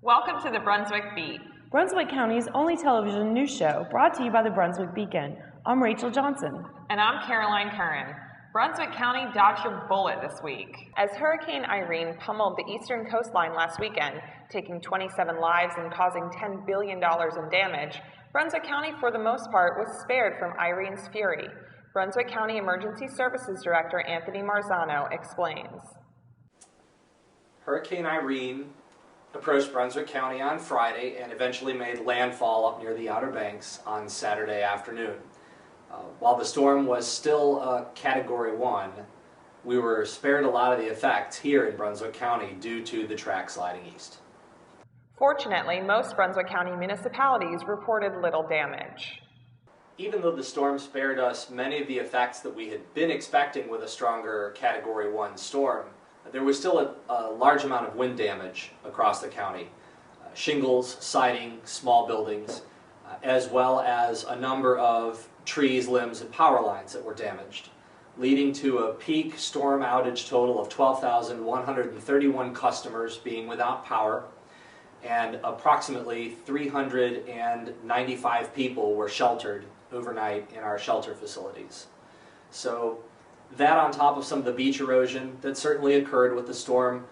Welcome to the Brunswick Beat, Brunswick County's only television news show, brought to you by the Brunswick Beacon. I'm Rachel Johnson. and I'm Caroline Curran. Brunswick County dodged a bullet this week, as Hurricane Irene pummeled the eastern coastline last weekend, taking 27 lives and causing $10 billion in damage. Brunswick County, for the most part, was spared from Irene's fury. Brunswick County Emergency Services Director Anthony Marzano explains. Hurricane Irene approached Brunswick County on Friday and eventually made landfall up near the Outer Banks on Saturday afternoon. While the storm was still a Category 1, we were spared a lot of the effects here in Brunswick County due to the track sliding east. Fortunately, most Brunswick County municipalities reported little damage. Even though the storm spared us many of the effects that we had been expecting with a stronger Category 1 storm, there was still a large amount of wind damage across the county. Shingles, siding, small buildings, as well as a number of trees, limbs, and power lines that were damaged, leading to a peak storm outage total of 12,131 customers being without power, and approximately 395 people were sheltered overnight in our shelter facilities. So that, on top of some of the beach erosion that certainly occurred with the storm,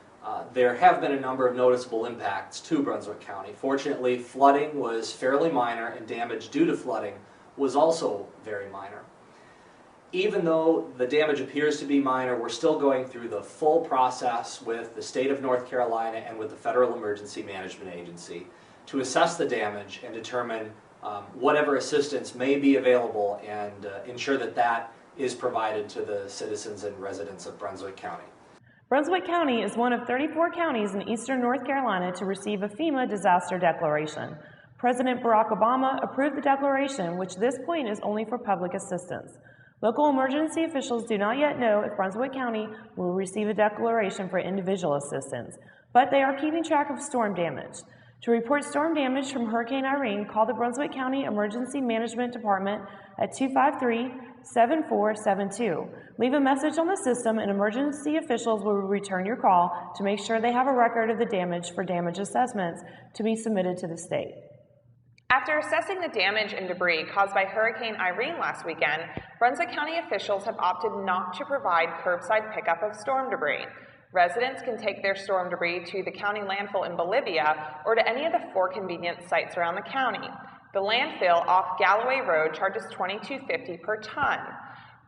there have been a number of noticeable impacts to Brunswick County. Fortunately, flooding was fairly minor, and damage due to flooding was also very minor. Even though the damage appears to be minor, we're still going through the full process with the state of North Carolina and with the Federal Emergency Management Agency to assess the damage and determine whatever assistance may be available and ensure that that is provided to the citizens and residents of Brunswick County. Brunswick County is one of 34 counties in eastern North Carolina to receive a FEMA disaster declaration. President Barack Obama approved the declaration, which at this point is only for public assistance. Local emergency officials do not yet know if Brunswick County will receive a declaration for individual assistance, but they are keeping track of storm damage. To report storm damage from Hurricane Irene, call the Brunswick County Emergency Management Department at 253-7472. Leave a message on the system and emergency officials will return your call to make sure they have a record of the damage for damage assessments to be submitted to the state. After assessing the damage and debris caused by Hurricane Irene last weekend, Brunswick County officials have opted not to provide curbside pickup of storm debris. Residents can take their storm debris to the county landfill in Bolivia or to any of the 4 convenience sites around the county. The landfill off Galloway Road charges $22.50 per ton.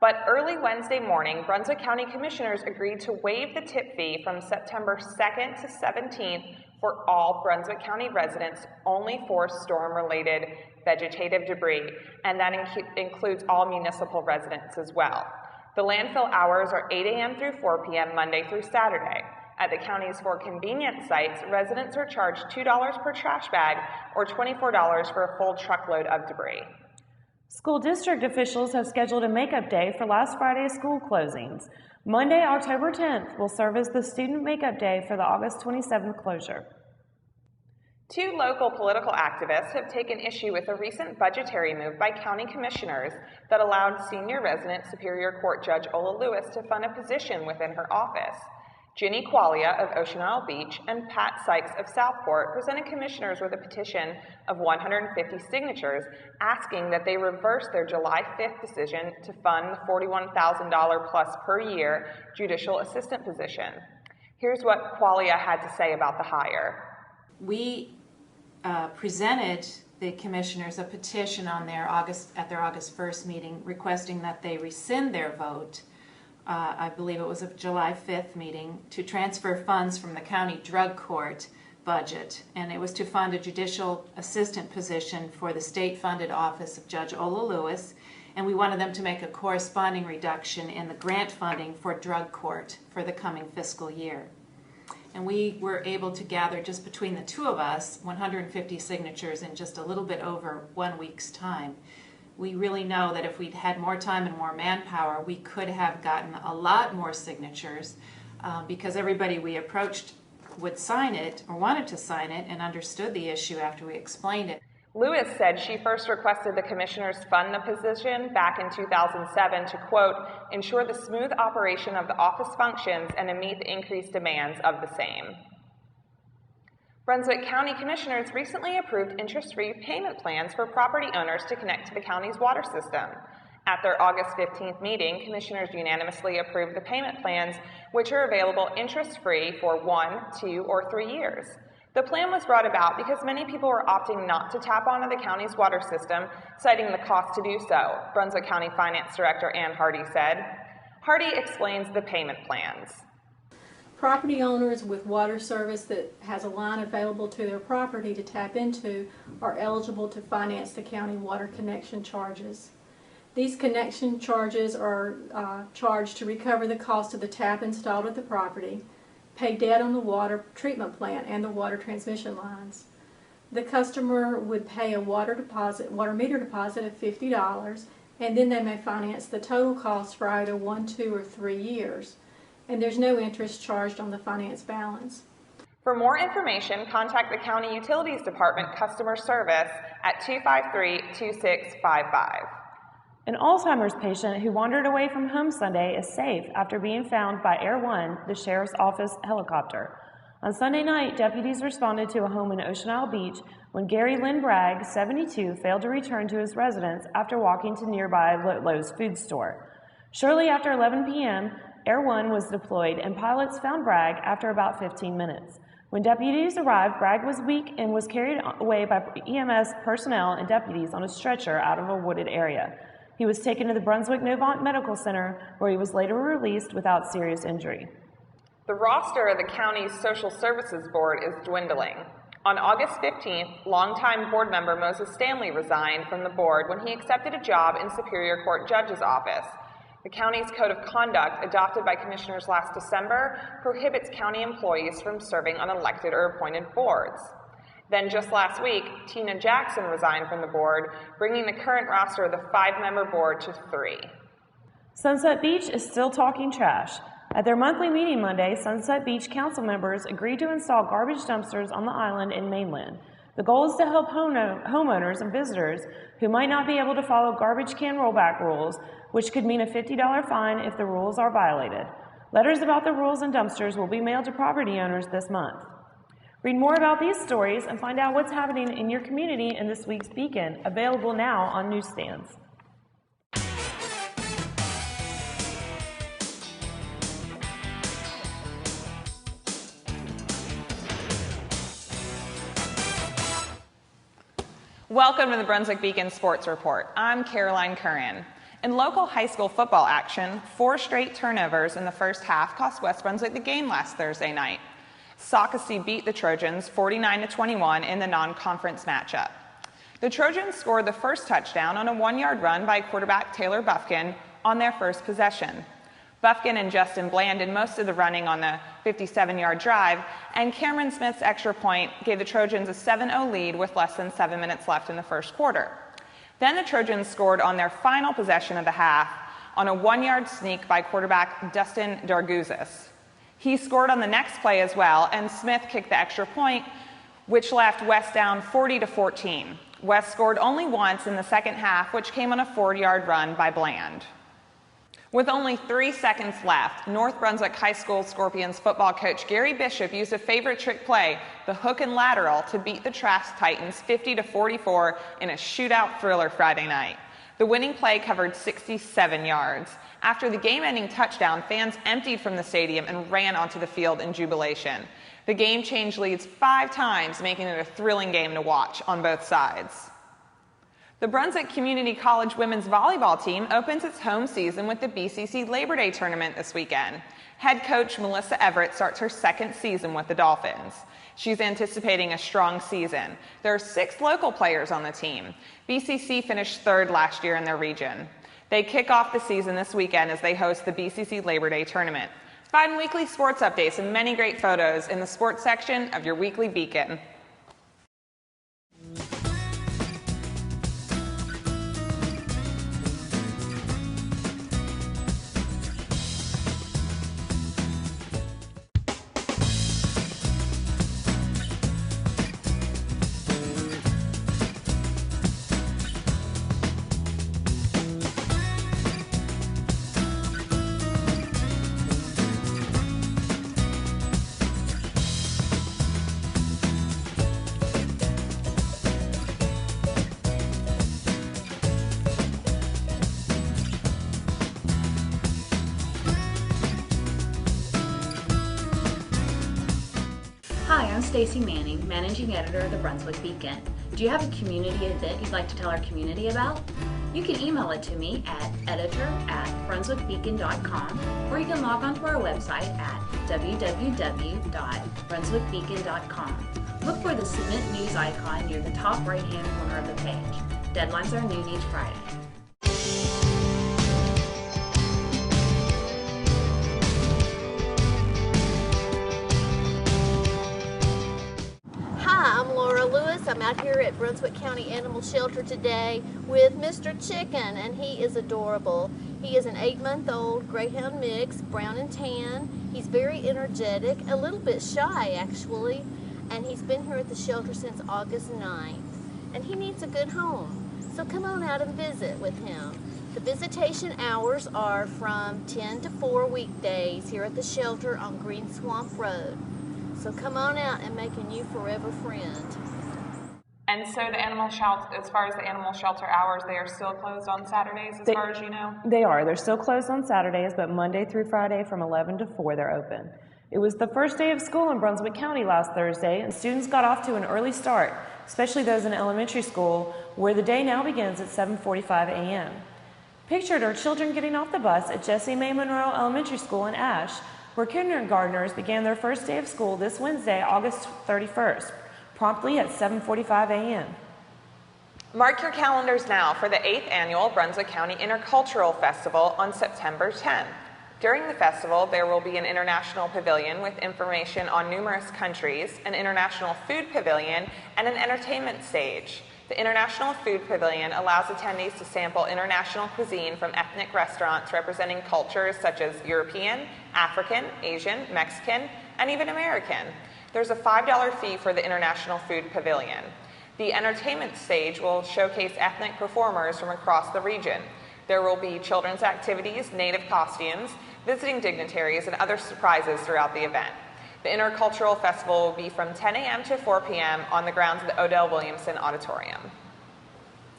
But early Wednesday morning, Brunswick County Commissioners agreed to waive the tip fee from September 2nd to 17th for all Brunswick County residents, only for storm-related vegetative debris, and that includes all municipal residents as well. The landfill hours are 8 a.m. through 4 p.m. Monday through Saturday. At the county's 4 convenience sites, residents are charged $2 per trash bag or $24 for a full truckload of debris. School district officials have scheduled a makeup day for last Friday's school closings. Monday, October 10th, will serve as the student makeup day for the August 27th closure. 2 local political activists have taken issue with a recent budgetary move by county commissioners that allowed senior resident Superior Court Judge Ola Lewis to fund a position within her office. Ginny Qualia of Ocean Isle Beach and Pat Sykes of Southport presented commissioners with a petition of 150 signatures asking that they reverse their July 5th decision to fund the $41,000 plus per year judicial assistant position. Here's what Qualia had to say about the hire. We presented the commissioners a petition on at their August 1st meeting requesting that they rescind their vote. I believe it was a July 5th meeting, to transfer funds from the county drug court budget, and it was to fund a judicial assistant position for the state-funded office of Judge Ola Lewis, and we wanted them to make a corresponding reduction in the grant funding for drug court for the coming fiscal year. And we were able to gather, just between the 2 of us, 150 signatures in just a little bit over 1 week's time. We really know that if we'd had more time and more manpower, we could have gotten a lot more signatures because everybody we approached would sign it or wanted to sign it and understood the issue after we explained it. Lewis said she first requested the commissioners fund the position back in 2007 to, quote, ensure the smooth operation of the office functions and to meet the increased demands of the same. Brunswick County Commissioners recently approved interest-free payment plans for property owners to connect to the county's water system. At their August 15th meeting, commissioners unanimously approved the payment plans, which are available interest-free for 1, 2, or 3 years. The plan was brought about because many people were opting not to tap onto the county's water system, citing the cost to do so, Brunswick County Finance Director Ann Hardy said. Hardy explains the payment plans. Property owners with water service that has a line available to their property to tap into are eligible to finance the county water connection charges. These connection charges are charged to recover the cost of the tap installed at the property, pay debt on the water treatment plant and the water transmission lines. The customer would pay a water meter deposit of $50, and then they may finance the total cost for either 1, 2, or 3 years. And there's no interest charged on the finance balance. For more information, contact the County Utilities Department Customer Service at 253-2655. An Alzheimer's patient who wandered away from home Sunday is safe after being found by Air One, the sheriff's office helicopter. On Sunday night, deputies responded to a home in Ocean Isle Beach when Gary Lynn Bragg, 72, failed to return to his residence after walking to nearby Lowe's food store. Shortly after 11 p.m., Air One was deployed and pilots found Bragg after about 15 minutes. When deputies arrived, Bragg was weak and was carried away by EMS personnel and deputies on a stretcher out of a wooded area. He was taken to the Brunswick Novant Medical Center, where he was later released without serious injury. The roster of the county's Social Services Board is dwindling. On August 15th, longtime board member Moses Stanley resigned from the board when he accepted a job in Superior Court Judge's office. The county's code of conduct, adopted by commissioners last December, prohibits county employees from serving on elected or appointed boards. Then just last week, Tina Jackson resigned from the board, bringing the current roster of the 5-member board to 3. Sunset Beach is still talking trash. At their monthly meeting Monday, Sunset Beach council members agreed to install garbage dumpsters on the island and mainland. The goal is to help homeowners and visitors who might not be able to follow garbage can rollback rules, which could mean a $50 fine if the rules are violated. Letters about the rules and dumpsters will be mailed to property owners this month. Read more about these stories and find out what's happening in your community in this week's Beacon, available now on newsstands. Welcome to the Brunswick Beacon Sports Report. I'm Caroline Curran. In local high school football action, 4 straight turnovers in the first half cost West Brunswick the game last Thursday night. Saucasy beat the Trojans 49-21 in the non-conference matchup. The Trojans scored the first touchdown on a 1-yard run by quarterback Taylor Buffkin on their first possession. Buffkin and Justin Bland did most of the running on the 57-yard drive, and Cameron Smith's extra point gave the Trojans a 7-0 lead with less than 7 minutes left in the first quarter. Then the Trojans scored on their final possession of the half on a 1-yard sneak by quarterback Dustin Darguzis. He scored on the next play as well, and Smith kicked the extra point, which left West down 40-14. West scored only once in the second half, which came on a 4-yard run by Bland. With only 3 seconds left, North Brunswick High School Scorpions football coach Gary Bishop used a favorite trick play, the hook and lateral, to beat the Trash Titans 50-44 in a shootout thriller Friday night. The winning play covered 67 yards. After the game-ending touchdown, fans emptied from the stadium and ran onto the field in jubilation. The game changed leads 5 times, making it a thrilling game to watch on both sides. The Brunswick Community College women's volleyball team opens its home season with the BCC Labor Day tournament this weekend. Head coach Melissa Everett starts her 2nd season with the Dolphins. She's anticipating a strong season. There are 6 local players on the team. BCC finished 3rd last year in their region. They kick off the season this weekend as they host the BCC Labor Day tournament. Find weekly sports updates and many great photos in the sports section of your weekly Beacon. Stacy Manning, Managing Editor of the Brunswick Beacon. Do you have a community event you'd like to tell our community about? You can email it to me at editor@brunswickbeacon.com, or you can log on to our website at www.brunswickbeacon.com. Look for the Submit News icon near the top right-hand corner of the page. Deadlines are noon each Friday. Hi, I'm Laura Lewis. I'm out here at Brunswick County Animal Shelter today with Mr. Chicken, and he is adorable. He is an 8-month-old greyhound mix, brown and tan. He's very energetic, a little bit shy actually, and he's been here at the shelter since August 9th. And he needs a good home, so come on out and visit with him. The visitation hours are from 10 to 4 weekdays here at the shelter on Green Swamp Road. So come on out and make a new forever friend. And so the animal shelter, as far as the animal shelter hours, they are still closed on Saturdays, as far as you know? They are. They're still closed on Saturdays, but Monday through Friday from 11 to 4 they're open. It was the first day of school in Brunswick County last Thursday, and students got off to an early start, especially those in elementary school, where the day now begins at 7:45 a.m. Pictured are children getting off the bus at Jessie May Monroe Elementary School in Ash, where kindergartners began their first day of school this Wednesday, August 31st, promptly at 7:45 a.m. Mark your calendars now for the 8th Annual Brunswick County Intercultural Festival on September 10th. During the festival, there will be an international pavilion with information on numerous countries, an international food pavilion, and an entertainment stage. The International Food Pavilion allows attendees to sample international cuisine from ethnic restaurants representing cultures such as European, African, Asian, Mexican, and even American. There's a $5 fee for the International Food Pavilion. The entertainment stage will showcase ethnic performers from across the region. There will be children's activities, native costumes, visiting dignitaries, and other surprises throughout the event. The Intercultural Festival will be from 10 a.m. to 4 p.m. on the grounds of the Odell Williamson Auditorium.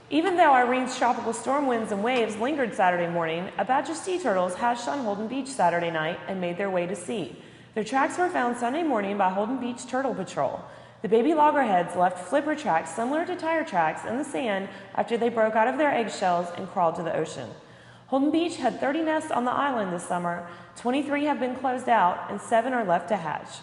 Even though Irene's tropical storm winds and waves lingered Saturday morning, a batch of sea turtles hatched on Holden Beach Saturday night and made their way to sea. Their tracks were found Sunday morning by Holden Beach Turtle Patrol. The baby loggerheads left flipper tracks similar to tire tracks in the sand after they broke out of their eggshells and crawled to the ocean. Holden Beach had 30 nests on the island this summer, 23 have been closed out, and 7 are left to hatch.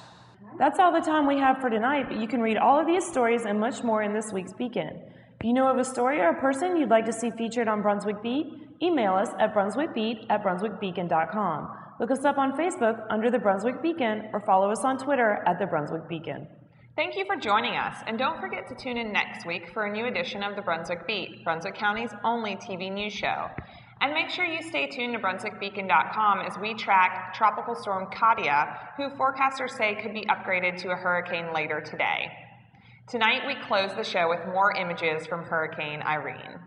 That's all the time we have for tonight, but you can read all of these stories and much more in this week's Beacon. If you know of a story or a person you'd like to see featured on Brunswick Beat, email us at brunswickbeat@brunswickbeacon.com. Look us up on Facebook under the Brunswick Beacon, or follow us on Twitter at the Brunswick Beacon. Thank you for joining us, and don't forget to tune in next week for a new edition of the Brunswick Beat, Brunswick County's only TV news show. And make sure you stay tuned to BrunswickBeacon.com as we track Tropical Storm Katia, who forecasters say could be upgraded to a hurricane later today. Tonight we close the show with more images from Hurricane Irene.